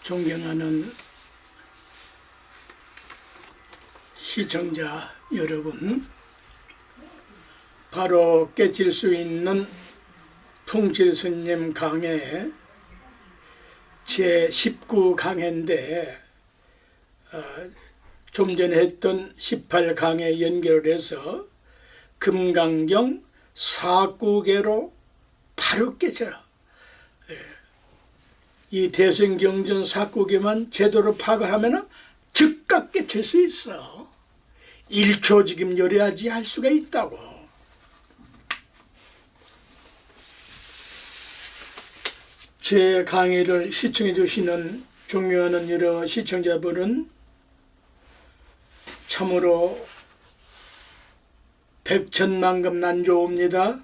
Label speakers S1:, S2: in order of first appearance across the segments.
S1: 존경하는 시청자 여러분, 바로 깨칠 수 있는 통칠스님 강의 제19강회인데 좀 전에 했던 18강에 연결을 해서 금강경 사구계로 바로 깨쳐라. 이 대승경전 사구계만 제대로 파악하면 즉각 깨칠 수 있어. 1초 지금 요래야지 할 수가 있다고. 제 강의를 시청해 주시는 존경하는 여러 시청자분은 참으로 백천만금 난조옵니다.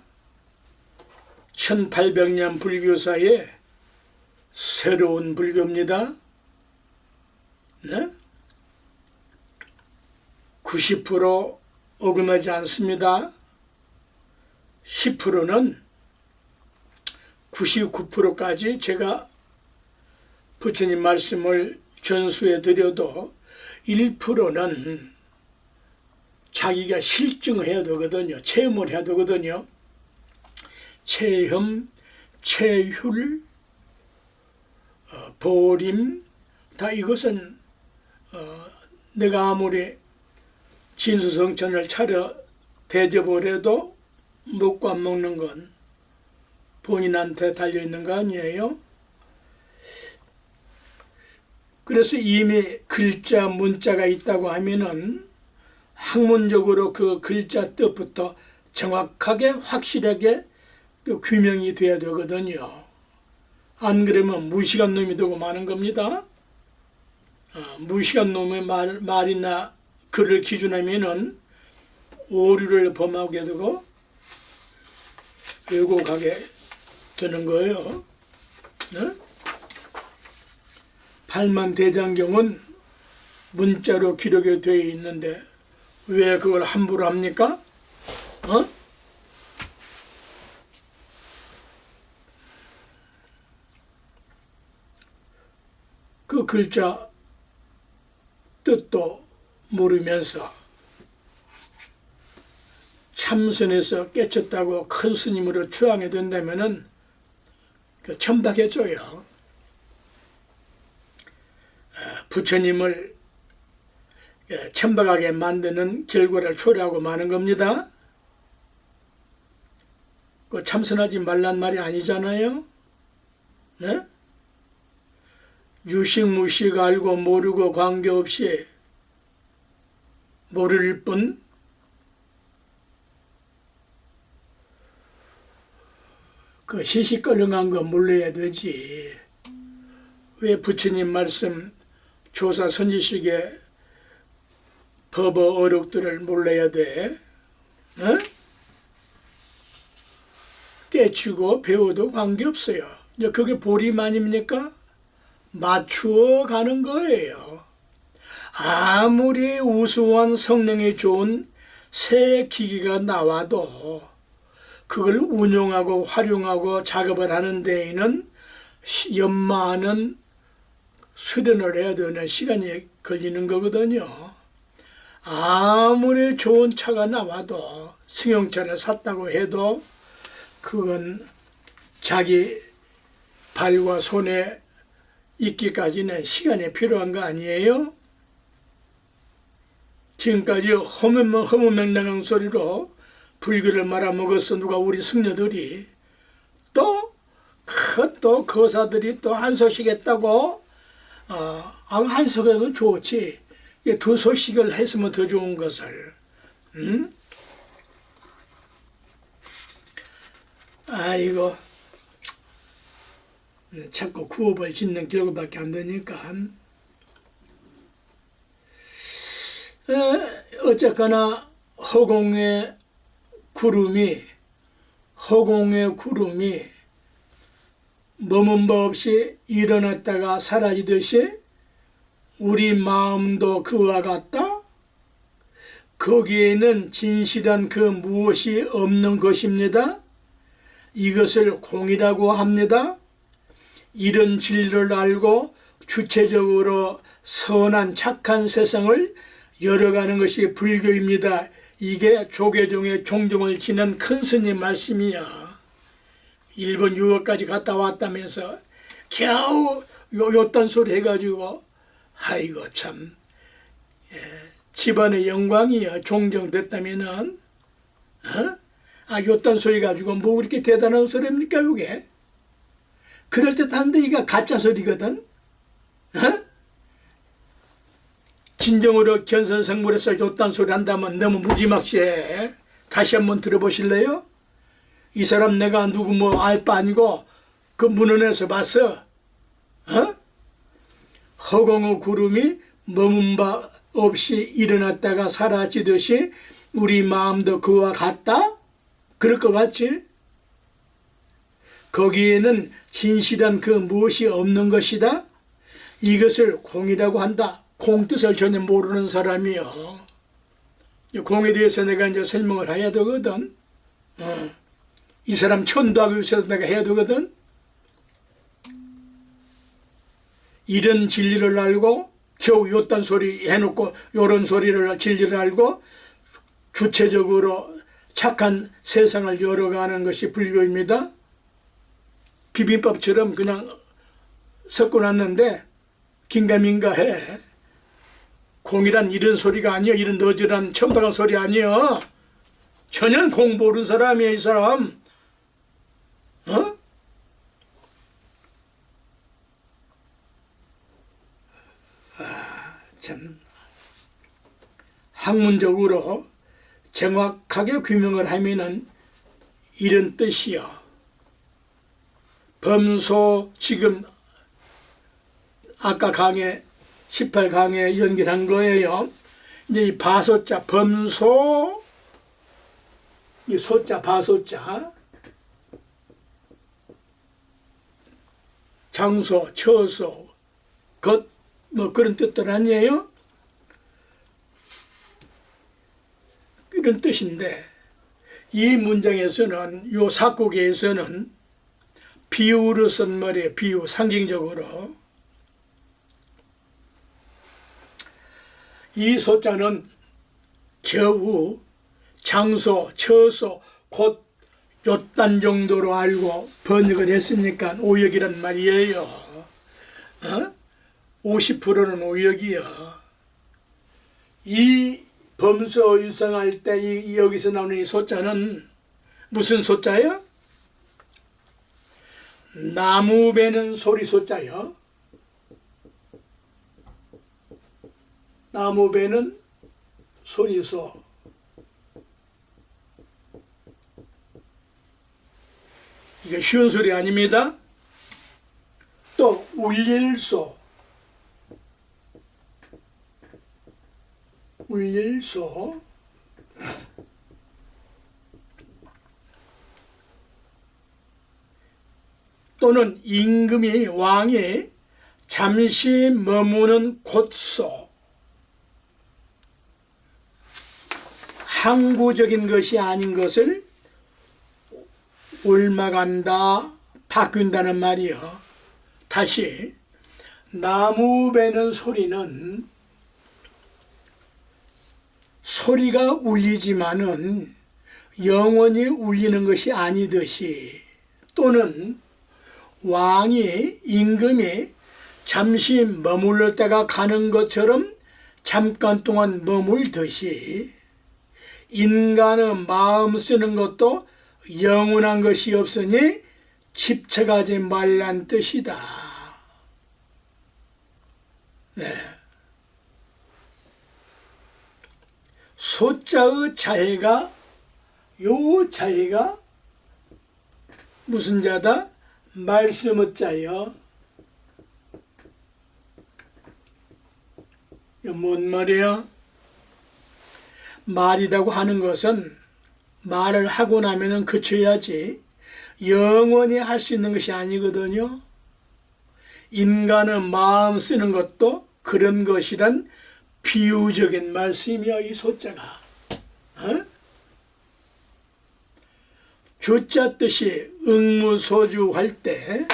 S1: 1800년 불교사에 새로운 불교입니다. 네? 90% 어긋나지 않습니다. 10%는 99%까지 제가 부처님 말씀을 전수해 드려도 1%는 자기가 실증해야 되거든요. 체험을 해야 되거든요. 체험, 체휼, 보림, 다 이것은 내가 아무리 진수성찬을 차려 대접을 해도 먹고 안 먹는 건 본인한테 달려있는 거 아니에요? 그래서 이미 글자, 문자가 있다고 하면은 학문적으로 그 글자 뜻부터 정확하게 확실하게 규명이 돼야 되거든요. 안 그러면 무식한 놈이 되고 마는 겁니다. 무식한 놈의 말이나 글을 기준하면은 오류를 범하게 되고 왜곡하게 되는 거예요. 네? 팔만대장경은 문자로 기록이 되어 있는데 왜 그걸 함부로 합니까? 그 글자 뜻도 모르면서 참선에서 깨쳤다고 큰 스님으로 추앙이 된다면은 천박해져요. 부처님을 천박하게 만드는 결과를 초래하고 마는 겁니다. 그 참선하지 말란 말이 아니잖아요. 네? 유식무식 알고 모르고 관계없이 모를 뿐 그 시시껄렁한 거 몰라야 되지. 왜 부처님 말씀 조사 선지식의 법어 어록들을 몰라야 돼? 어? 깨치고 배워도 관계없어요. 이제 그게 보림 아닙니까? 맞추어 가는 거예요. 아무리 우수한 성능이 좋은 새 기기가 나와도 그걸 운용하고 활용하고 작업을 하는 데에는 연마하는 수련을 해야 되는 시간이 걸리는 거거든요. 아무리 좋은 차가 나와도 승용차를 샀다고 해도 그건 자기 발과 손에 있기까지는 시간이 필요한 거 아니에요? 지금까지 허무맹랑한 소리로 불교를 말아먹었어. 누가 우리 승려들이 또 거사들이 또 한 소식 했다고 한 소식은 좋지. 두 소식을 했으면 더 좋은 것을. 아이고 자꾸 구업을 짓는 결과밖에 안 되니까 어쨌거나 허공의 구름이 머문 바 없이 일어났다가 사라지듯이 우리 마음도 그와 같다. 거기에는 진실한 그 무엇이 없는 것입니다. 이것을 공이라고 합니다. 이런 진리를 알고 주체적으로 선한 착한 세상을 열어가는 것이 불교입니다. 이게 조계종의 종종을 지낸 큰 스님 말씀이야. 일본 유학까지 갔다 왔다면서 겨우 요딴 소리 해가지고 아이고 참 집안의 영광이야. 종종 됐다면은 요딴 소리 가지고 뭐 그렇게 대단한 소리입니까 이게? 그럴 듯한데 이게 가짜 소리거든. 진정으로 견선성물에서 요딴 소리 한다면 너무 무지막지해. 다시 한번 들어보실래요? 이 사람 내가 누구 뭐 알 바 아니고 그 문헌에서 봤어. 허공의 구름이 머문 바 없이 일어났다가 사라지듯이 우리 마음도 그와 같다? 그럴 것 같지? 거기에는 진실한 그 무엇이 없는 것이다? 이것을 공이라고 한다. 공 뜻을 전혀 모르는 사람이요. 공에 대해서 내가 이제 설명을 해야 되거든. 이 사람 천도하고 있어서 내가 해야 되거든. 이런 진리를 알고 겨우 요딴 소리 해놓고 요런 소리를 진리를 알고 주체적으로 착한 세상을 열어가는 것이 불교입니다. 비빔밥처럼 그냥 섞어놨는데 긴가민가 해. 공이란 이런 소리가 아니야. 이런 너절한 천박한 소리 아니야. 전혀 공 모르는 사람이야 이 사람. 참 학문적으로 정확하게 규명을 하면은 이런 뜻이요. 범소 지금 아까 강의 18강에 연결한 거예요. 이제 이 바소자 범소 이 소자 바소자 장소 처소 것 뭐 그런 뜻들 아니에요? 이런 뜻인데 이 문장에서는 요 사국에서는 비유로 쓴 말이에요. 비유 상징적으로 이 소자는 겨우 장소, 처소, 곧 요딴 정도로 알고 번역을 했으니까 오역이란 말이에요. 50%는 오역이요. 이 범서 유성할 때 여기서 나오는 이 소자는 무슨 소자예요? 나무 베는 소리 소자요. 나무 베는 소리소. 이게 쉬운 소리 아닙니다. 또 울릴소. 울릴소. 또는 임금이 왕이 잠시 머무는 곳소. 항구적인 것이 아닌 것을 옮아간다, 바뀐다는 말이요. 다시 나무 베는 소리는 소리가 울리지만은 영원히 울리는 것이 아니듯이 또는 왕이 임금이 잠시 머물렀다가 가는 것처럼 잠깐 동안 머물듯이 인간의 마음 쓰는 것도 영원한 것이 없으니 집착하지 말란 뜻이다. 네. 소자의 자해가 요 자해가 무슨 자다? 말씀의 자요. 이거 뭔 말이야? 말이라고 하는 것은 말을 하고 나면은 그쳐야지 영원히 할 수 있는 것이 아니거든요. 인간의 마음 쓰는 것도 그런 것이란 비유적인 말씀이야. 이 소자가 주자 뜻이 응무소주 할 때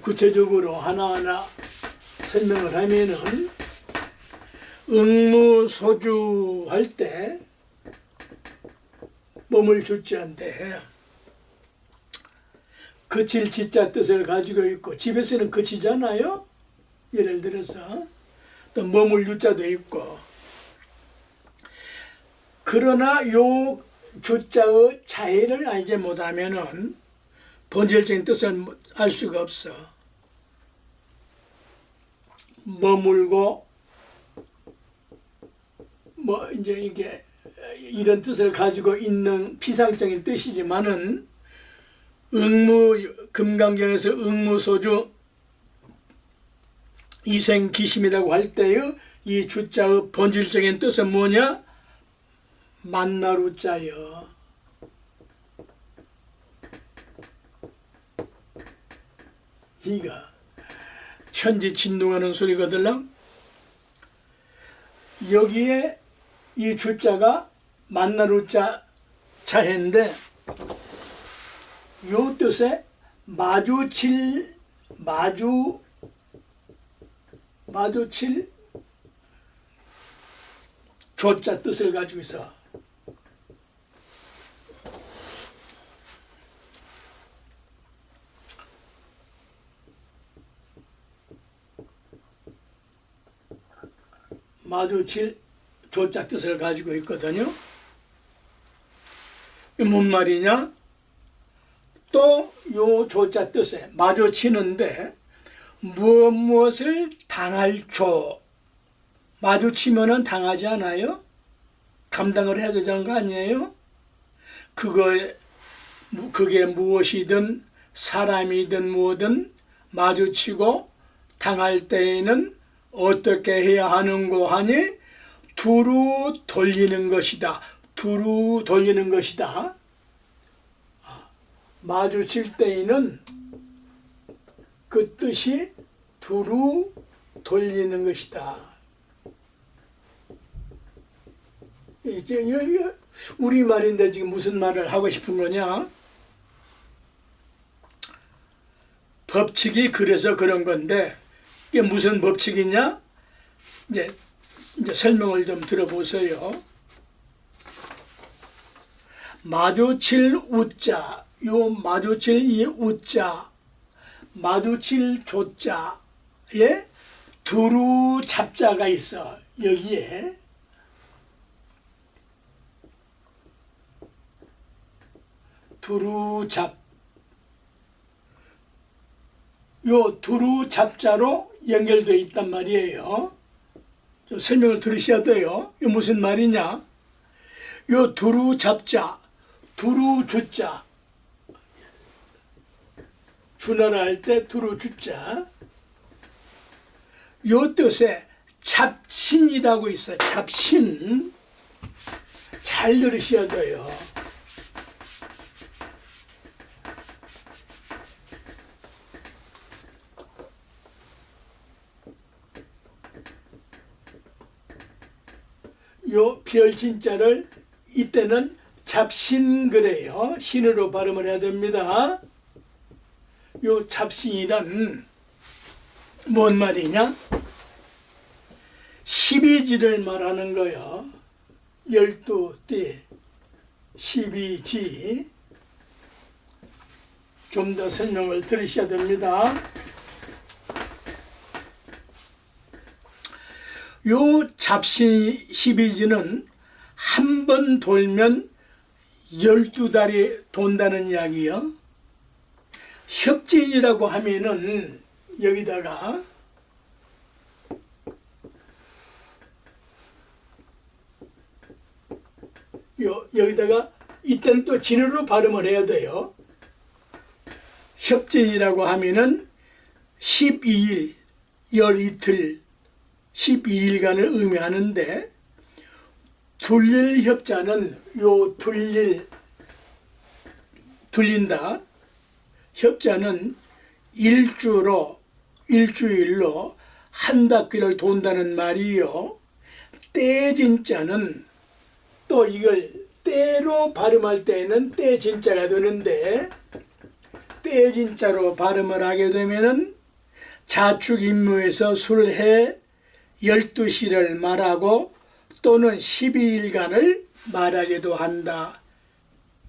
S1: 구체적으로 하나하나 설명을 하면은 응무소주 할 때 몸을 주자인데 그칠 지자 뜻을 가지고 있고 집에서는 그치잖아요. 예를 들어서 또 몸을 유자도 있고 그러나 요 주자의 자해를 알지 못하면은 본질적인 뜻을 알 수가 없어. 머물고 뭐 이제 이게 이런 뜻을 가지고 있는 피상적인 뜻이지만은 금강경에서 응무소주 이생기심이라고 할 때의 이 주자의 본질적인 뜻은 뭐냐? 만나루 자여. 이가 천지 진동하는 소리거들랑 여기에 이 주자가 만나루 자해인데 요 뜻에 마주칠 조자 뜻을 가지고 있어. 마주칠 조자 뜻을 가지고 있거든요. 뭔 말이냐? 또 요 조자 뜻에 마주치는데 무엇을 당할 조. 마주치면은 당하지 않아요? 감당을 해야 되는 거 아니에요? 그게 무엇이든 사람이든 뭐든 마주치고 당할 때에는 어떻게 해야 하는고 하니 두루 돌리는 것이다. 두루 돌리는 것이다. 마주칠 때에는 그 뜻이 두루 돌리는 것이다. 우리말인데 지금 무슨 말을 하고 싶은 거냐? 법칙이 그래서 그런 건데 이게 무슨 법칙이냐? 이제 설명을 좀 들어보세요. 마주칠 우자, 요 마주칠 이 우자, 마주칠 조자에 두루 잡자가 있어. 여기에 두루 잡, 요 두루 잡자로 연결되어 있단 말이에요. 좀 설명을 들으셔야 돼요. 이게 무슨 말이냐? 요 두루 잡자, 두루 주자, 주나라 할 때 두루 주자, 요 뜻에 잡신이라고 있어요. 잡신. 잘 들으셔야 돼요. 요 별진자를 이때는 잡신 그래요. 신으로 발음을 해야 됩니다. 요 잡신이란 뭔 말이냐? 12지를 말하는 거요. 12띠 12지. 좀 더 설명을 들으셔야 됩니다. 요 잡신 12지는 한 번 돌면 12달이 돈다는 이야기요. 협진이라고 하면은 여기다가 여기다가 이때는 또 진으로 발음을 해야 돼요. 협진이라고 하면은 12일, 열 이틀, 12일간을 의미하는데 둘릴 협자는 요 둘린다. 협자는 일주일로 한 바퀴를 돈다는 말이요. 떼진자는 또 이걸 때로 발음할 때에는 떼진자가 되는데 떼진자로 발음을 하게 되면은 자축 임무에서 술해 12시를 말하고 또는 12일간을 말하기도 한다.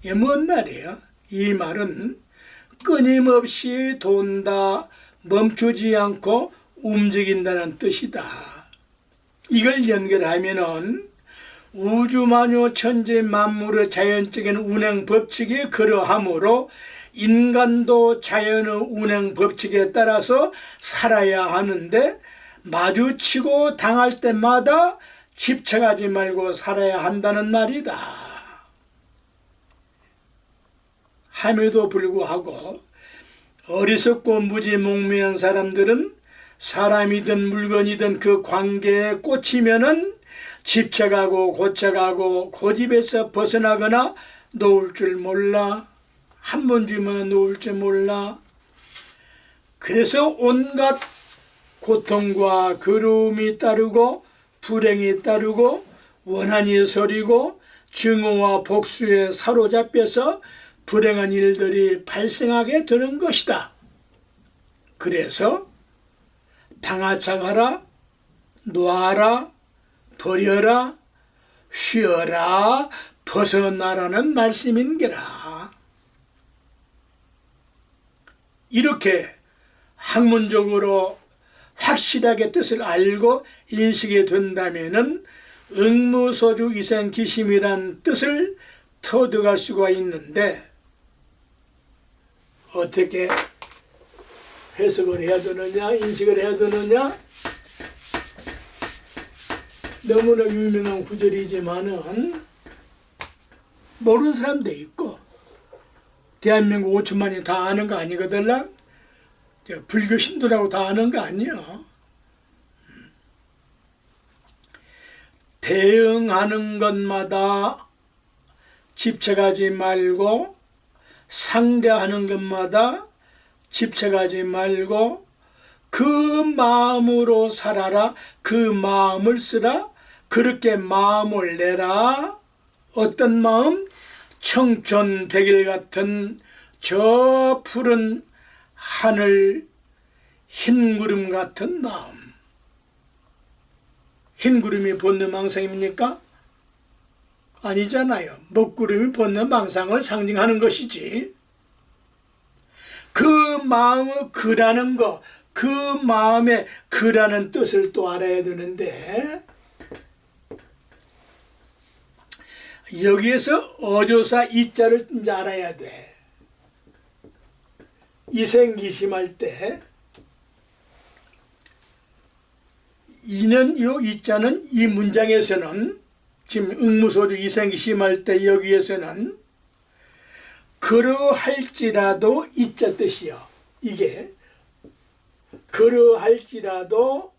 S1: 이게 뭔 말이에요? 이 말은 끊임없이 돈다, 멈추지 않고 움직인다는 뜻이다. 이걸 연결하면은 우주만유 천지 만물의 자연적인 운행 법칙이 그러하므로 인간도 자연의 운행 법칙에 따라서 살아야 하는데 마주치고 당할 때마다 집착하지 말고 살아야 한다는 말이다. 함에도 불구하고 어리석고 무지몽매한 사람들은 사람이든 물건이든 그 관계에 꽂히면은 집착하고 고착하고 고집에서 벗어나거나 놓을 줄 몰라. 한 번 주면 놓을 줄 몰라. 그래서 온갖 고통과 괴로움이 따르고 불행이 따르고 원한이 서리고 증오와 복수에 사로잡혀서 불행한 일들이 발생하게 되는 것이다. 그래서 방아착하라, 놓아라, 버려라, 쉬어라, 벗어나라는 말씀인게라. 이렇게 학문적으로 확실하게 뜻을 알고 인식이 된다면은 응무소주 이생기심이란 뜻을 터득할 수가 있는데 어떻게 해석을 해야 되느냐, 인식을 해야 되느냐? 너무나 유명한 구절이지만은 모르는 사람도 있고 대한민국 5천만이 다 아는 거 아니거든. 불교 신도라고 다 아는 거 아니야. 대응하는 것마다 집착하지 말고 상대하는 것마다 집착하지 말고 그 마음으로 살아라. 그 마음을 쓰라. 그렇게 마음을 내라. 어떤 마음? 청천백일 같은 저 푸른 하늘 흰 구름 같은 마음. 흰 구름이 벗는 망상입니까? 아니잖아요. 먹구름이 벗는 망상을 상징하는 것이지. 그 마음의 그라는 거, 그 마음의 그라는 뜻을 또 알아야 되는데 여기에서 어조사 이자를 이제 알아야 돼. 이생기심할 때 이는 요 이자는 이 문장에서는 지금 응무소주 이생기심할 때 여기에서는 그러할지라도 이자 뜻이요. 이게 그러할지라도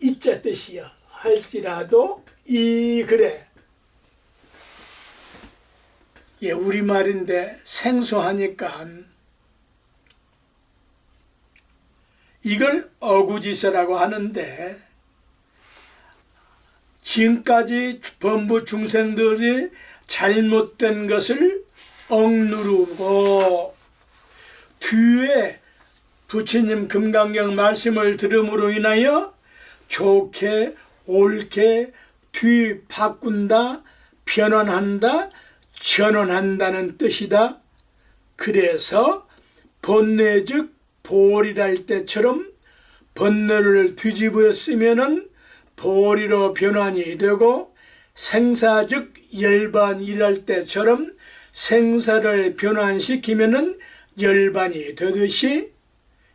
S1: 이자 뜻이요. 할지라도 이 그래. 예, 우리말인데 생소하니까 이걸 어구지서라고 하는데 지금까지 범부 중생들이 잘못된 것을 억누르고 뒤에 부처님 금강경 말씀을 들음으로 인하여 좋게 옳게 뒤 바꾼다, 변환한다, 전환한다는 뜻이다. 그래서 번뇌 즉 보리랄 때처럼 번뇌를 뒤집어 쓰면은 보리로 변환이 되고 생사 즉 열반이랄 때처럼 생사를 변환시키면은 열반이 되듯이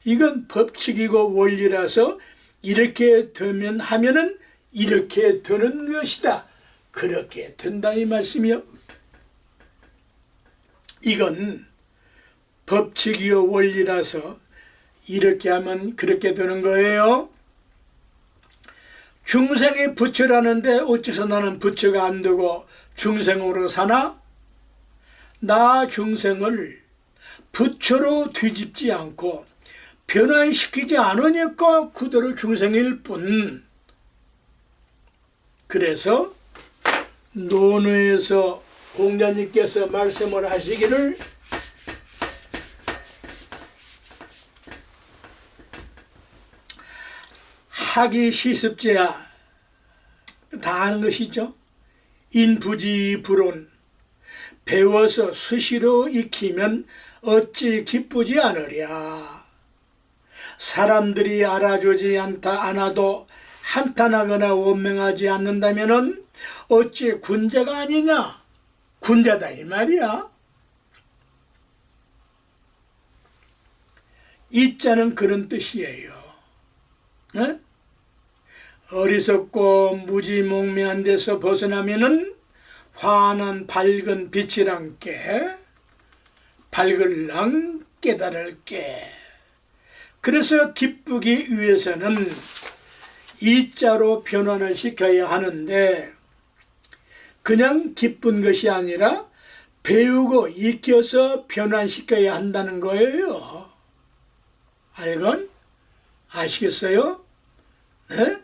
S1: 이건 법칙이고 원리라서 이렇게 되면 하면은 이렇게 되는 것이다. 그렇게 된다 이 말씀이요. 이건 법칙이요 원리라서 이렇게 하면 그렇게 되는 거예요. 중생이 부처라는데 어째서 나는 부처가 안 되고 중생으로 사나? 나 중생을 부처로 뒤집지 않고 변화시키지 않으니까 그대로 중생일 뿐. 그래서 논어에서 공자님께서 말씀을 하시기를 하기 시습제야 다 아는 것이죠. 인부지불온 배워서 수시로 익히면 어찌 기쁘지 않으랴. 사람들이 알아주지 않아도 한탄하거나 원명하지 않는다면은 어찌 군자가 아니냐? 군자다 이 말이야. 이자는 그런 뜻이에요. 네? 어리석고 무지몽매한 데서 벗어나면은 환한 밝은 빛이란께 밝을랑 깨달을게. 그래서 기쁘기 위해서는 이자로 변환을 시켜야 하는데 그냥 기쁜 것이 아니라 배우고 익혀서 변환시켜야 한다는 거예요. 알건? 아시겠어요? 네?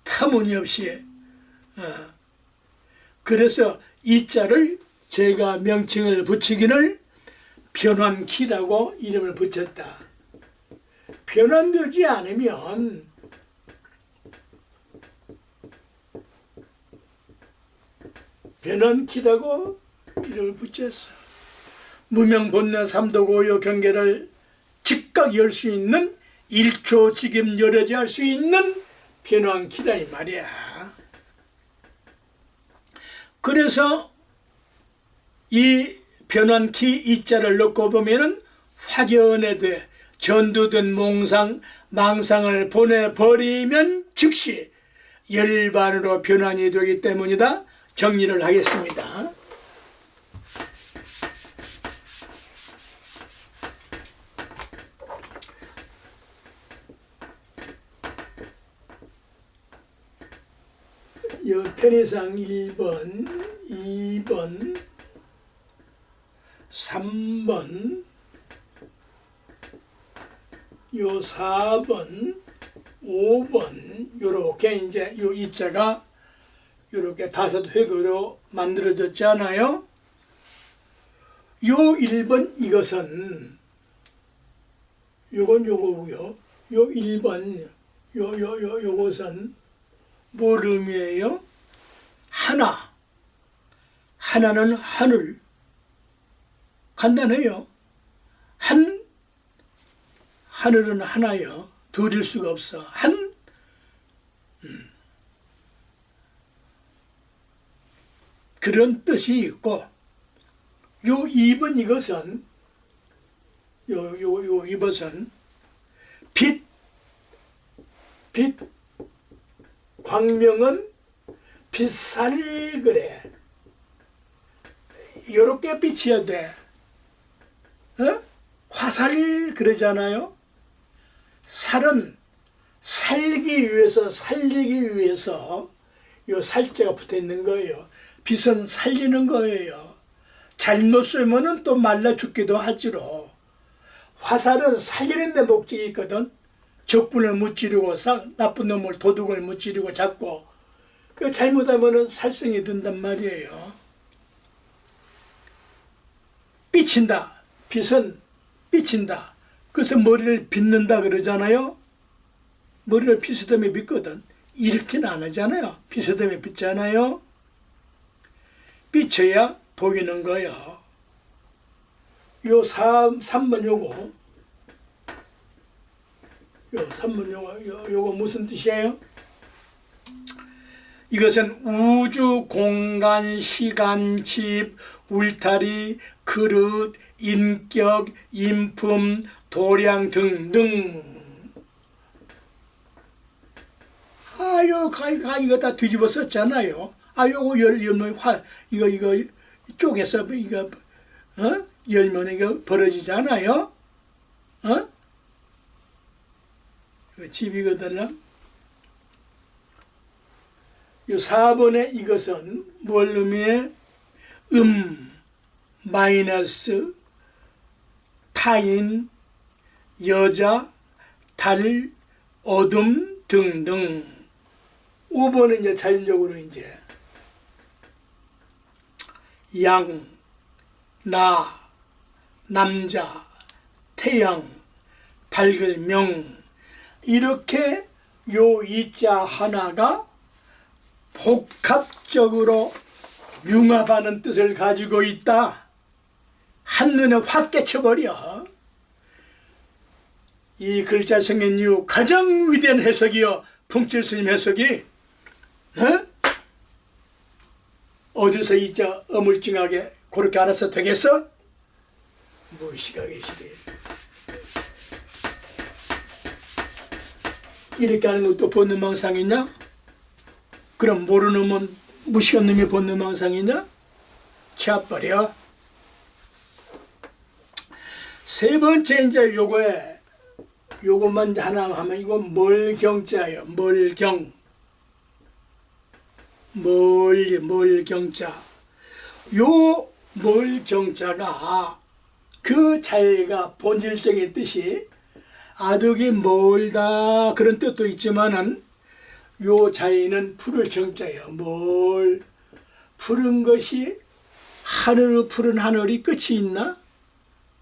S1: 터무니없이. 그래서 이자를 제가 명칭을 붙이기를 변환키라고 이름을 붙였다. 변환되지 않으면 변환키라고 이름을 붙였어. 무명본래 삼도고요 경계를 즉각 열 수 있는 일초직임 열애지 할 수 있는 변환키다 이 말이야. 그래서 이 변환키 이자를 넣고 보면은 확연에 돼 전두된 몽상 망상을 보내버리면 즉시 열반으로 변환이 되기 때문이다. 정리를 하겠습니다. 요 편의상 1번, 2번, 3번, 요 4번, 5번 요렇게 이제 요 이자가 요렇게 5획으로 만들어졌잖아요. 요 1번 이것은 요건 요거고요. 요 1번 요것은 뭘 의미해요? 하나는 하늘. 간단해요. 하늘은 하나요. 둘일 수가 없어. 그런 뜻이 있고, 요 2번 이것은, 이것은, 빛, 광명은 빛살 그래. 요렇게 비치야 돼. 화살 그러잖아요. 살은 살기 위해서 살리기 위해서 요 살자가 붙어 있는 거예요. 빛은 살리는 거예요. 잘못 쓰면은 또 말라 죽기도 하지로. 화살은 살리는 데 목적이 있거든. 적군을 무찌르고 나쁜 놈을 도둑을 무찌르고 잡고 그 잘못하면은 살성이 든단 말이에요. 삐친다. 빛은 삐친다. 그래서 머리를 빗는다 그러잖아요. 머리를 비스듬히 빗거든. 이렇게는 안 하잖아요. 비스듬히 빗잖아요. 삐쳐야 보이는 거예요. 요 3번 요거 3번 요거 무슨 뜻이에요? 이것은 우주, 공간, 시간, 집, 울타리, 그릇, 인격, 인품, 도량 등등. 이거 다 뒤집어 썼잖아요. 요거 열면 이거 쪼개서 이거 열면 이거 벌어지잖아요. 이거 집이거든요. 요 4번에 이것은 뭘 의미해? 마이너스, 타인, 여자, 달, 어둠 등등. 5번은 이제 자연적으로 이제 양, 나, 남자, 태양, 밝을 명, 이렇게 요 이자 하나가 복합적으로 융합하는 뜻을 가지고 있다. 한눈에 확 깨쳐버려. 이 글자 생긴 이유 가장 위대한 해석이요, 풍칠 스님 해석이. 어디서 이자 어물증하게 그렇게 알아서 되겠어? 무시가 계시래. 이렇게 하는 것도 본능망상이냐? 그럼 모르는 놈은 무식한 놈이 본능망상이냐? 치아버려. 세 번째 이제 요것만 이제 하나 하면 이건 멀경자예요. 멀경자. 요 멀경자가 그 자해가 본질적인 뜻이 아득이 멀다 그런 뜻도 있지만은 요 자해는 푸를 정자예요. 푸른 것이 하늘의 푸른 하늘이 끝이 있나?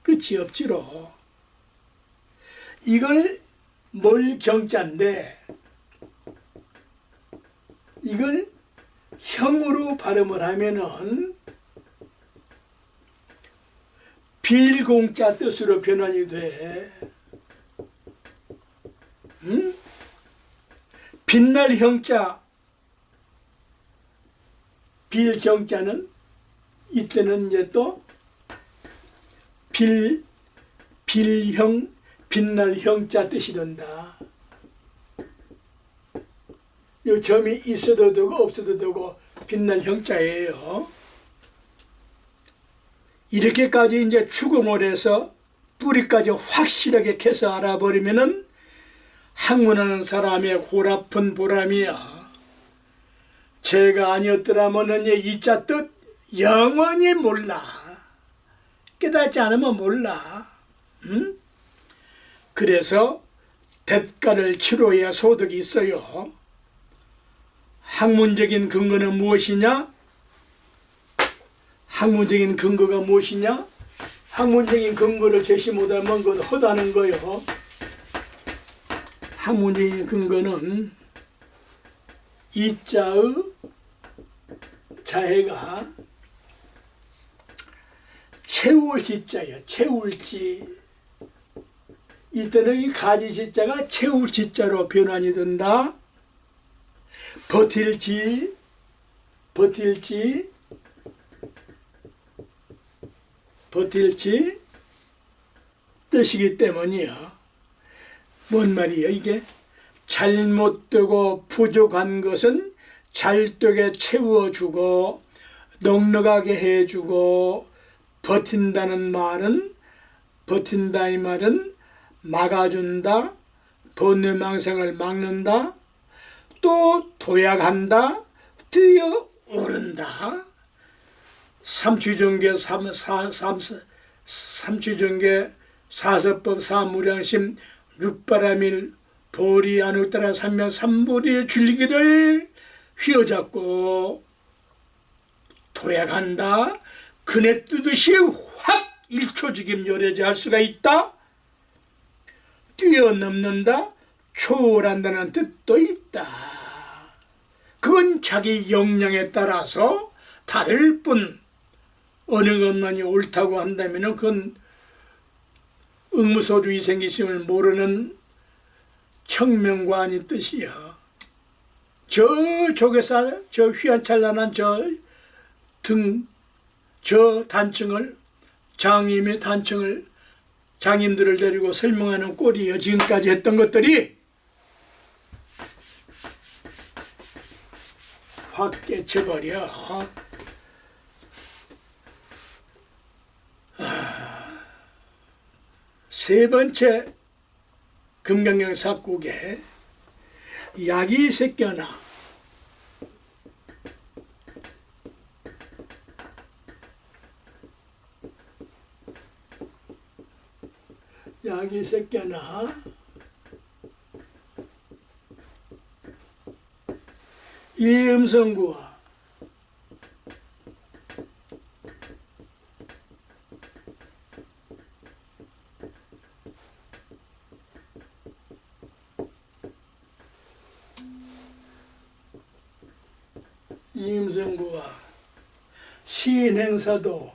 S1: 끝이 없지로. 이걸 멀경자인데 이걸 형으로 발음을 하면은 빌공자 뜻으로 변환이 돼. 빛날 형자, 빌경자는 이때는 이제 또 빌형, 빛날 형자 뜻이 된다. 이 점이 있어도 되고 없어도 되고 빛날 형자예요. 이렇게까지 이제 추궁을 해서 뿌리까지 확실하게 캐서 알아버리면은 학문하는 사람의 골아픈 보람이야. 제가 아니었더라면은 이자 뜻 영원히 몰라. 깨닫지 않으면 몰라. 그래서 대가를 치러야 소득이 있어요. 학문적인 근거는 무엇이냐? 학문적인 근거가 무엇이냐? 학문적인 근거를 제시 못하면 그건 허다는 거요. 학문적인 근거는 이자의 자해가 채울 지자예요. 채울지. 이때는 이 가지 지자가 채울 지자로 변환이 된다. 버틸지 뜻이기 때문이야. 뭔 말이야 이게? 잘못되고 부족한 것은 잘되게 채워주고 넉넉하게 해주고 버틴다는 말은 버틴다 이 말은 막아준다, 번뇌망상을 막는다, 또 도약한다, 뛰어오른다. 삼취정계 삼취정계 사서법 사무량심 육바라밀 보리 안으따라 삼며 삼보리의 줄기를 휘어잡고 도약한다. 그네 뜨듯이 확 일초직임 열애제할 수가 있다. 뛰어넘는다. 초월한다는 뜻도 있다. 그건 자기 역량에 따라서 다를 뿐 어느 것만이 옳다고 한다면 그건 응무소주의 생기심을 모르는 청명관이 뜻이야. 저쪽에서 저 휘황찬란한 저 단층을 장님의 단층을 장님들을 데리고 설명하는 꼴이에요. 지금까지 했던 것들이 확 깨쳐버려. 세 번째 금강경 사국에 약이 섞여나 약이 섞여나 이 음성구와 임성구와 시인 행사도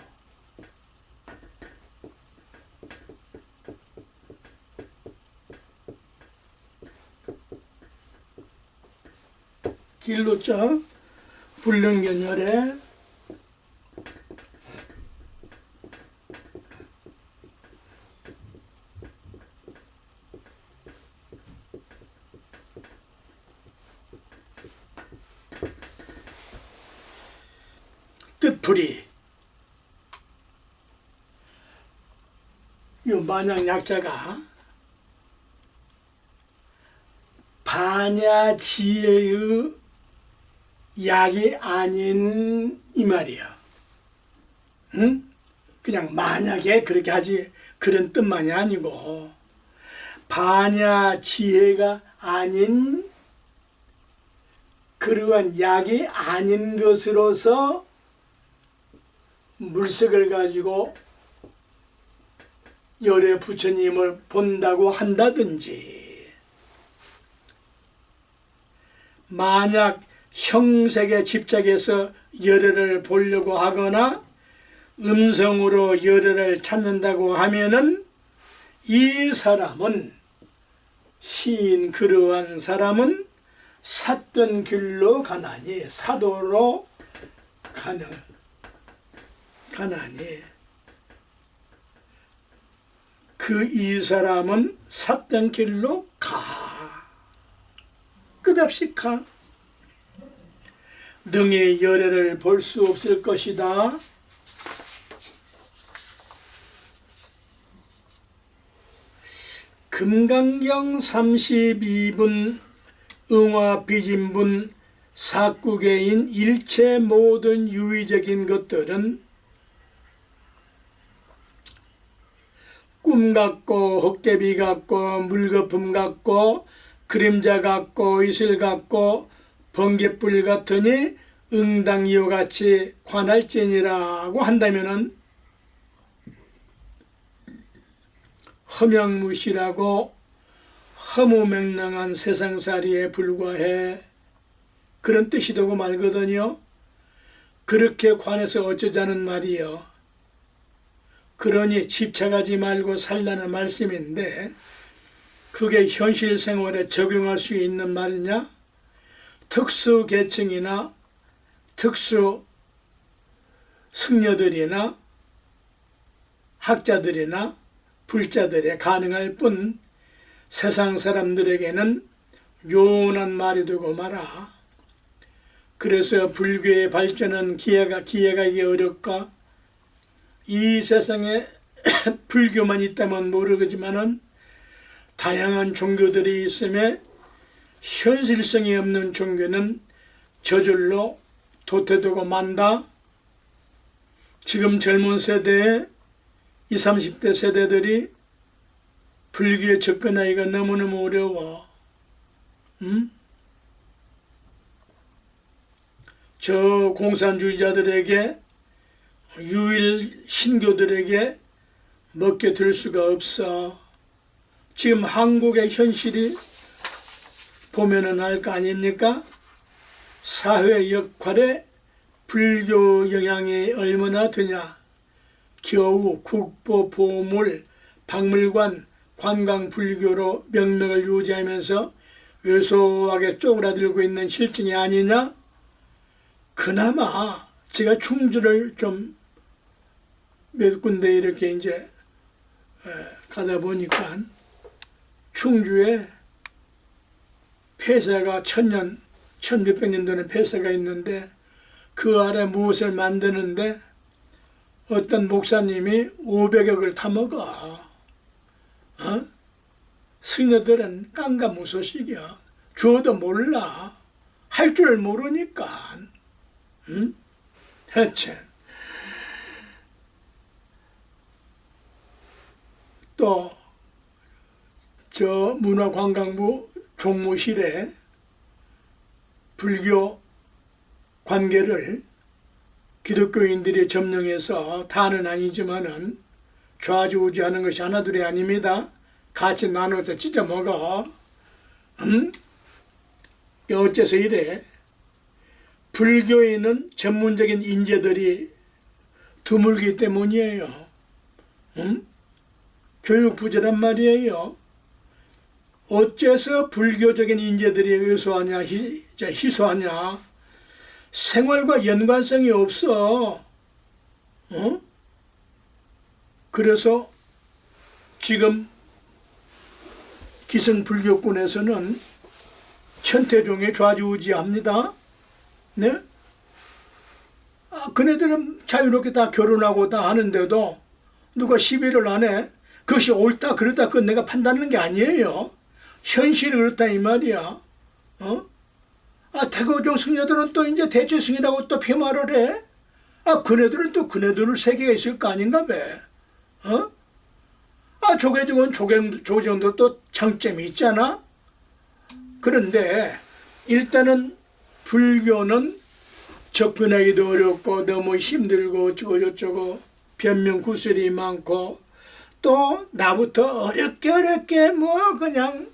S1: 길로자 불능견열에 뜻풀이 요 만약 약자가 반야지혜의 약이 아닌 이 말이야. 응? 그냥 만약에 그렇게 하지 그런 뜻만이 아니고 반야지혜가 아닌 그러한 약이 아닌 것으로서 물색을 가지고 열애 부처님을 본다고 한다든지 만약 형색에 집착해서 열애를 보려고 하거나 음성으로 열애를 찾는다고 하면은 이 사람은 시인 그러한 사람은 삿된 길로 가나니 사도로 가나니 그 이 사람은 삿된 길로 가 끝없이 가 능히 열애를 볼 수 없을 것이다. 금강경 32분 응화비진분 사구계인 일체 모든 유의적인 것들은 꿈 같고 헛개비 같고 물거품 같고 그림자 같고 이슬 같고 번갯불 같으니 응당 이와 같이 관할지니라고 한다면은 허명무실하고 허무맹랑한 세상살이에 불과해 그런 뜻이 되고 말거든요. 그렇게 관해서 어쩌자는 말이요. 그러니 집착하지 말고 살라는 말씀인데 그게 현실 생활에 적용할 수 있는 말이냐? 특수 계층이나 특수 승려들이나 학자들이나 불자들에 가능할 뿐 세상 사람들에게는 요원한 말이 되고 말아. 그래서 불교의 발전은 기회가기 어렵까? 이 세상에 불교만 있다면 모르겠지만은 다양한 종교들이 있음에 현실성이 없는 종교는 저절로 도태되고 만다. 지금 젊은 세대에 20, 30대 세대들이 불교에 접근하기가 너무너무 어려워. 저 공산주의자들에게 유일 신교들에게 먹게 될 수가 없어. 지금 한국의 현실이 보면은 알 거 아닙니까? 사회 역할에 불교 영향이 얼마나 되냐. 겨우 국보, 보물, 박물관, 관광 불교로 명맥을 유지하면서 왜소하게 쪼그라들고 있는 실정이 아니냐? 그나마 제가 충주를 좀 몇 군데 이렇게 이제 가다 보니까 충주에 폐사가 1000년, 1600년 전에 폐사가 있는데 그 아래 무엇을 만드는데 어떤 목사님이 500억을 타먹어. 승려들은 깜깜무소식이야. 줘도 몰라. 할 줄 모르니까. 하여튼 또 저 문화관광부 종무실에 불교 관계를 기독교인들이 점령해서 다는 아니지만은 좌지우지하는 것이 하나둘이 아닙니다. 같이 나눠서 찢어 먹어. 어째서 이래? 불교에는 전문적인 인재들이 드물기 때문이에요. 교육 부재란 말이에요. 어째서 불교적인 인재들이 희소하냐? 생활과 연관성이 없어. 그래서 지금 기성불교권에서는 천태종에 좌지우지합니다. 네? 그네들은 자유롭게 다 결혼하고 다 하는데도 누가 시비를 안 해? 그것이 옳다 그렇다 그건 내가 판단하는 게 아니에요. 현실이 그렇다 이 말이야. 태고종 승려들은 또 이제 대체승이라고 또 폄하를 해. 그네들은 또 그네들 세계가 있을 거 아닌가 봐. 조계종은 조계종도 또 장점이 있잖아. 그런데 일단은 불교는 접근하기도 어렵고 너무 힘들고 어쩌고 변명구설이 많고 또 나부터 어렵게 뭐 그냥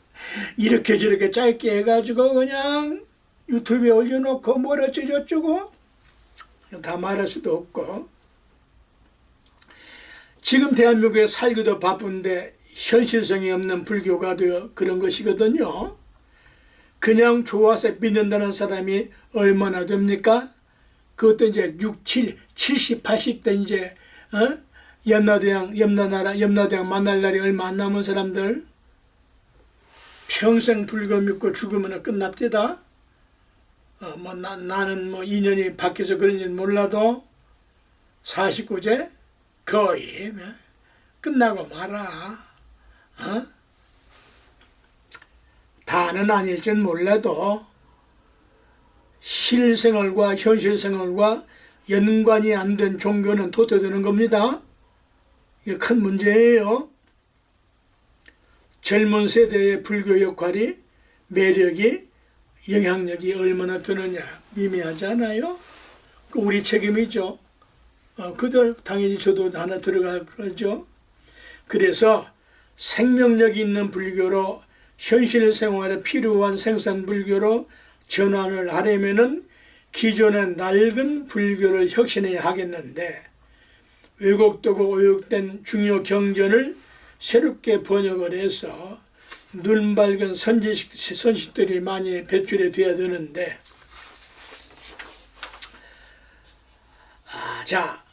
S1: 이렇게 저렇게 짧게 해가지고 그냥 유튜브에 올려놓고 뭘 어쩌고 다 말할 수도 없고 지금 대한민국에 살기도 바쁜데 현실성이 없는 불교가 그런 것이거든요. 그냥 좋아서 믿는다는 사람이 얼마나 됩니까? 그것도 이제 70, 80대 이제 염라대왕 만날 날이 얼마 안 남은 사람들 평생 불교 믿고 죽으면 끝납니다. 나는 뭐 인연이 바뀌어서 그런지 몰라도 49제 거의 끝나고 말아. 다는 아닐진 몰라도 실생활과 현실생활과 연관이 안 된 종교는 도태되는 겁니다. 이게 큰 문제예요. 젊은 세대의 불교 역할이 매력이 영향력이 얼마나 드느냐 미미하잖아요. 우리 책임이죠. 그도 당연히 저도 하나 들어갈 거죠. 그래서 생명력이 있는 불교로 현실 생활에 필요한 생산 불교로 전환을 하려면은 기존의 낡은 불교를 혁신해야 하겠는데 왜곡되고 오역된 중요 경전을 새롭게 번역을 해서 눈 밝은 선식들이 많이 배출이 돼야 되는데 자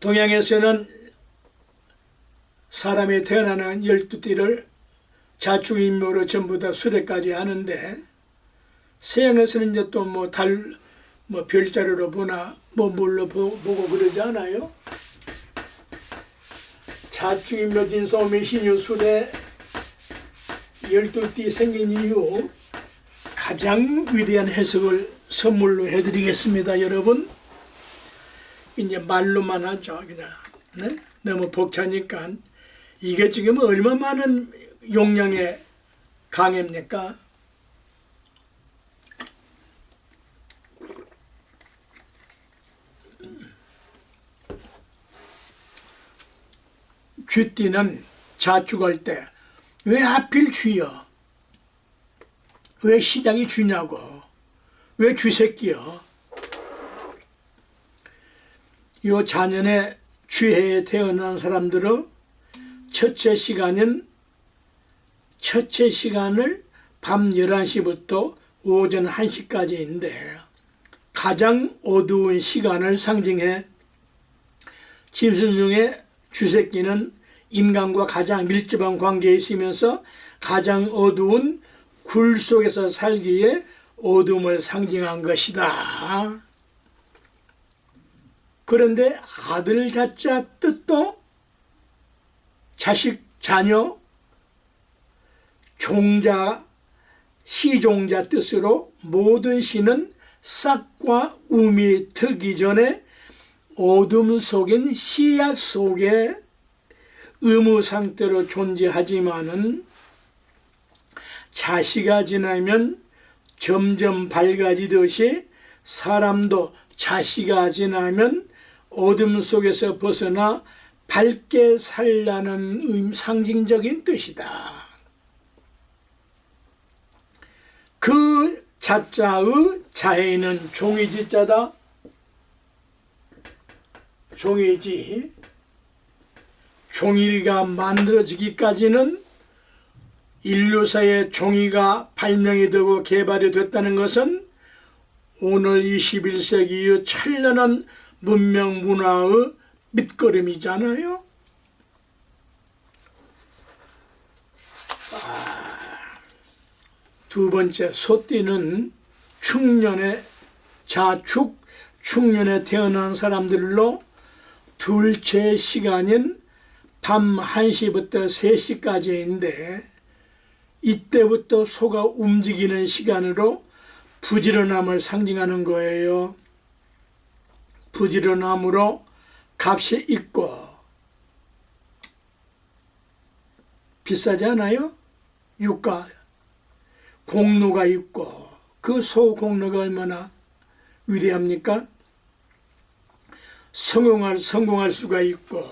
S1: 동양에서는 사람이 태어나는 12띠를 자축인묘로 전부 다 수레까지 하는데 서양에서는 이제 또 뭐 별자리로 보나 뭐 뭘로 보고 그러지 않아요? 자축인묘 진소미 신유 수레 12띠 생긴 이후 가장 위대한 해석을 선물로 해드리겠습니다. 여러분 이제 말로만 하죠. 그냥 네? 너무 벅차니까 이게 지금 얼마 많은 용량의 강해입니까? 쥐띠는 자축할 때 왜 하필 쥐여? 왜 시장이 쥐냐고? 왜 쥐새끼여? 요 자년에 쥐해에 태어난 사람들은 첫째 시간을 밤 11시부터 오전 1시까지인데 가장 어두운 시간을 상징해 짐승 중에 쥐새끼는 인간과 가장 밀접한 관계에 있으면서 가장 어두운 굴 속에서 살기에 어둠을 상징한 것이다. 그런데 아들 자자 뜻도 자식, 자녀, 종자, 시종자 뜻으로 모든 시는 싹과 움이 트기 전에 어둠 속인 씨앗 속에 의무 상태로 존재하지만은 자시가 지나면 점점 밝아지듯이 사람도 자시가 지나면 어둠 속에서 벗어나 밝게 살라는 상징적인 뜻이다. 그 자자의 자에는 종이지자다. 종이지. 종이가 만들어지기까지는 인류사에 종이가 발명이 되고 개발이 됐다는 것은 오늘 21세기의 찬란한 문명 문화의 밑거름이잖아요. 두 번째, 소띠는 충년에 자축, 충년에 태어난 사람들로 둘째 시간인 밤 1시부터 3시까지인데 이때부터 소가 움직이는 시간으로 부지런함을 상징하는 거예요. 부지런함으로 값이 있고 비싸지 않아요? 유가 공로가 있고 그 소 공로가 얼마나 위대합니까? 성공할 수가 있고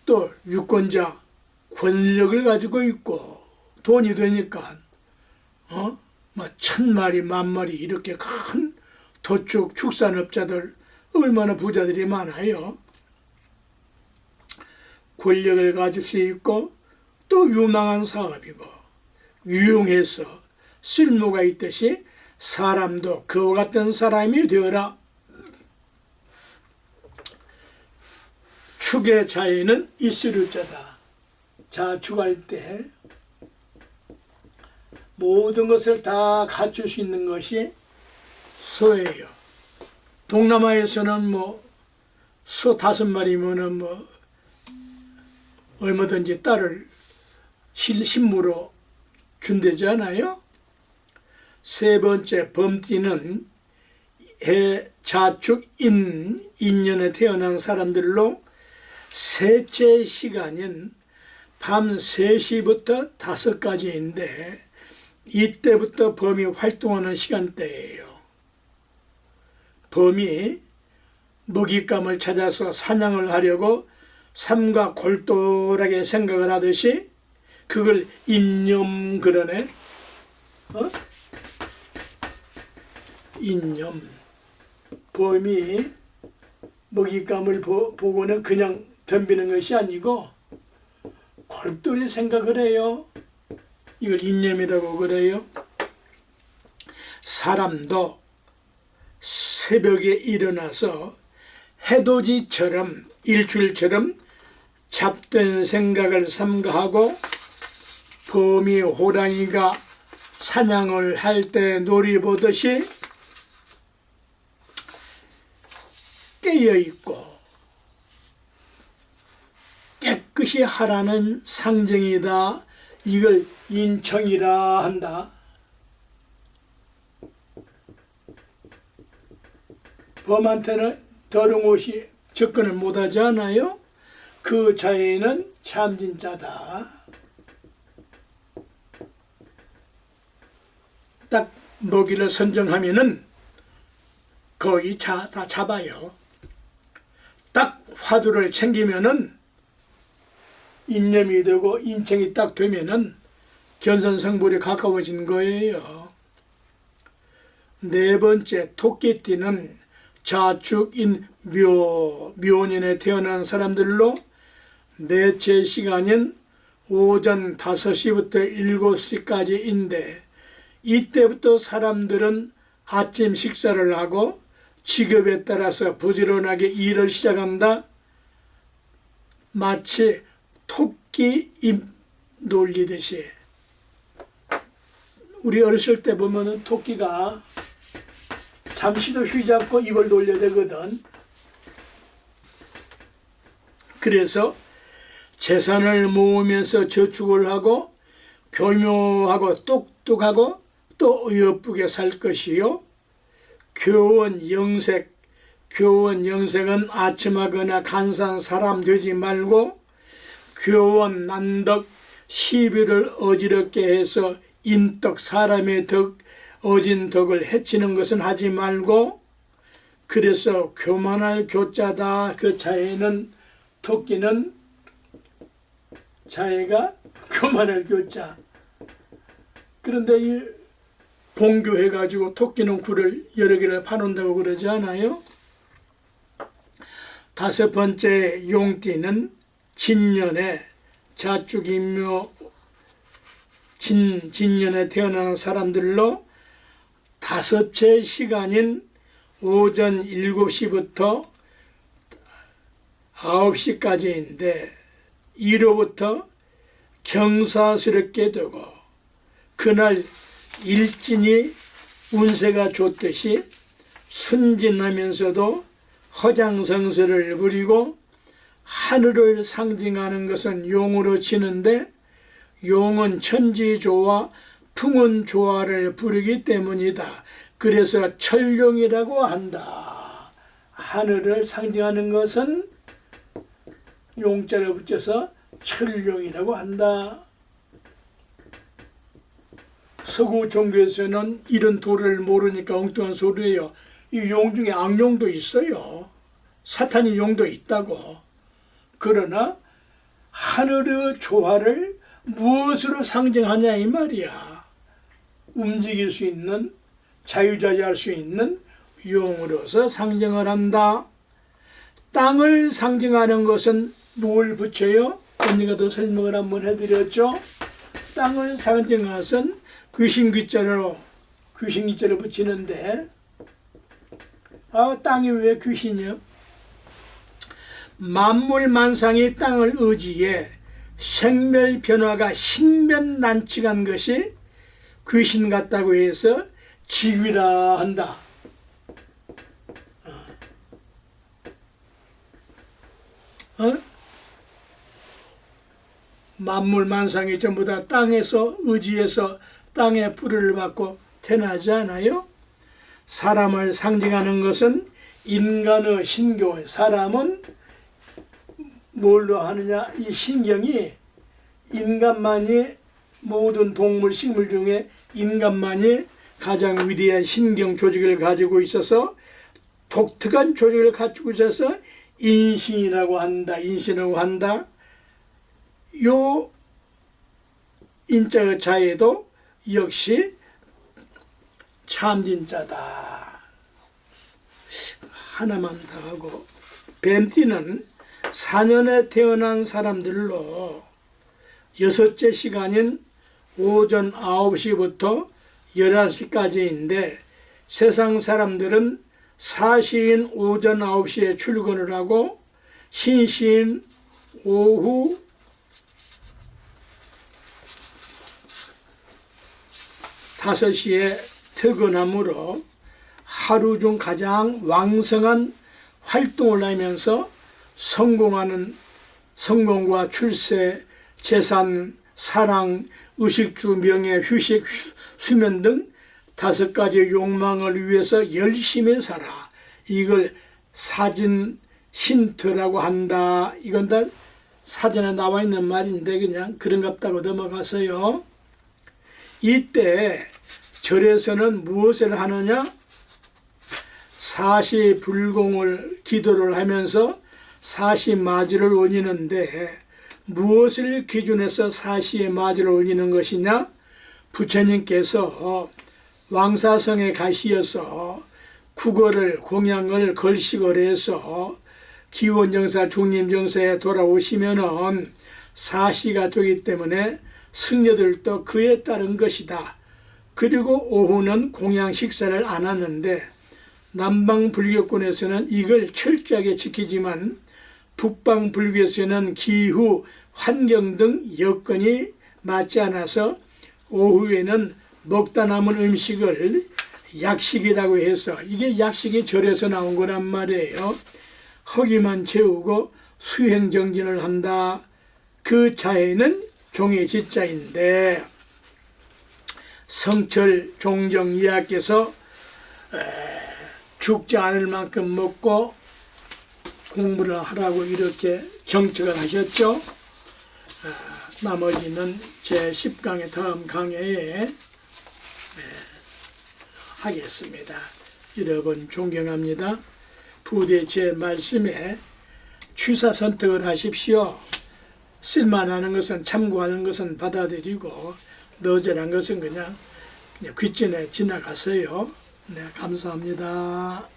S1: 또 유권자 권력을 가지고 있고 돈이 되니까 뭐 1000마리 10,000마리 이렇게 큰 도축 축산업자들 얼마나 부자들이 많아요. 권력을 가질 수 있고 또 유망한 사업이고 유용해서 쓸모가 있듯이 사람도 그와 같은 사람이 되어라. 축의 자에는 이스류자다. 자축할 때 모든 것을 다 갖출 수 있는 것이 소예요. 동남아에서는 소 5마리면은 얼마든지 딸을 신무로 준대잖아요. 세 번째, 범띠는 자축인 인년에 태어난 사람들로 셋째 시간인 밤 3시부터 5까지인데 이때부터 범이 활동하는 시간대예요. 범이 먹잇감을 찾아서 사냥을 하려고 삼가 골똘하게 생각을 하듯이 그걸 인념 그러네. 인념. 범이 먹잇감을 보고는 그냥 덤비는 것이 아니고 골똘히 생각을 해요. 이걸 인념이라고 그래요. 사람도 새벽에 일어나서 해돋이처럼 일출처럼 잡된 생각을 삼가하고 범이 호랑이가 사냥을 할 때 놀이 보듯이 깨어있고 깨끗이 하라는 상징이다. 이걸 인청이라 한다. 범한테는 더러운 옷이 접근을 못하지 않아요? 그 자에는 참진자다. 딱 먹이를 선정하면은 거의 다 잡아요. 딱 화두를 챙기면은 인념이 되고 인청이 딱 되면은 견선성불이 가까워진 거예요. 네 번째, 토끼띠는 자축인 묘년에 태어난 사람들로 넷째 시간인 오전 5시부터 7시까지인데 이때부터 사람들은 아침 식사를 하고 직업에 따라서 부지런하게 일을 시작한다. 마치 토끼 입 놀리듯이. 우리 어렸을 때 보면은 토끼가 잠시도 쉬지 않고 입을 놀려야 되거든. 그래서 재산을 모으면서 저축을 하고 교묘하고 똑똑하고 또 의욕부게 살 것이요. 교원 영색은 아침하거나 간사한 사람 되지 말고 교원 난덕 시비를 어지럽게 해서 인덕 사람의 덕 어진 덕을 해치는 것은 하지 말고 그래서 교만할 교자다. 그 자에는 토끼는 자에가 교만할 교자. 그런데 이 공교해가지고 토끼는 굴을 여러 개를 파놓는다고 그러지 않아요? 다섯 번째 용띠는 진년에 자축인묘 진년에 태어나는 사람들로 다섯째 시간인 오전 7시부터 9시까지인데 이로부터 경사스럽게 되고 그날 일진이 운세가 좋듯이 순진하면서도 허장성세를 부리고 하늘을 상징하는 것은 용으로 치는데 용은 천지조화, 풍운조화를 부르기 때문이다. 그래서 철용이라고 한다. 하늘을 상징하는 것은 용자를 붙여서 철용이라고 한다. 서구 종교에서는 이런 도를 모르니까 엉뚱한 소리예요. 이 용 중에 악용도 있어요. 사탄이 용도 있다고. 그러나 하늘의 조화를 무엇으로 상징하냐 이 말이야. 움직일 수 있는, 자유자재할 수 있는 용으로서 상징을 한다. 땅을 상징하는 것은 뭘 붙여요? 언니가 더 설명을 한번 해드렸죠. 땅을 상징하는 것은 귀신귀자로 붙이는데 땅이 왜 귀신이요? 만물만상이 땅을 의지해 생멸 변화가 신변난치한 것이 귀신 같다고 해서 지귀라 한다. 만물만상이 전부 다 땅에서 의지해서 땅의 뿌리를 받고 태어나지 않아요? 사람을 상징하는 것은 인간의 신경, 사람은 뭘로 하느냐? 이 신경이 인간만이 모든 동물, 식물 중에 인간만이 가장 위대한 신경 조직을 가지고 있어서 독특한 조직을 갖추고 있어서 인신이라고 한다. 인신이라고 한다. 요 인자의 자에도 역시 참진자다. 하나만 더 하고 뱀띠는 사년에 태어난 사람들로 여섯째 시간인 오전 9시부터 11시까지인데 세상 사람들은 사시인 오전 9시에 출근을 하고 신시인 오후 5시에 퇴근하므로 하루 중 가장 왕성한 활동을 하면서 성공과 출세, 재산, 사랑, 의식주, 명예, 휴식, 수면 등 5가지 욕망을 위해서 열심히 살아. 이걸 사진 신투라고 한다. 이건 다 사전에 나와 있는 말인데 그냥 그런갑다고 넘어가서요. 이때 절에서는 무엇을 하느냐? 사시불공을 기도를 하면서 사시마지를 올리는데 무엇을 기준해서 사시의 마지를 올리는 것이냐? 부처님께서 왕사성에 가시어서 국어를 공양을 걸식을 해서 기원정사 중림정사에 돌아오시면은 사시가 되기 때문에 승려들도 그에 따른 것이다. 그리고 오후는 공양 식사를 안 하는데 남방 불교권에서는 이걸 철저하게 지키지만 북방 불교에서는 기후, 환경 등 여건이 맞지 않아서 오후에는 먹다 남은 음식을 약식이라고 해서 이게 약식이 절에서 나온 거란 말이에요. 허기만 채우고 수행정진을 한다. 그 자에는 종의 지자인데 성철 종정 이하께서 죽지 않을 만큼 먹고 공부를 하라고 이렇게 정책을 하셨죠. 나머지는 제 10강의 다음 강의에 하겠습니다. 여러분 존경합니다. 부디 제 말씀에 취사 선택을 하십시오. 쓸만하는 것은 참고하는 것은 받아들이고 너절한 것은 그냥 이제 귓전에 지나갔어요. 네, 감사합니다.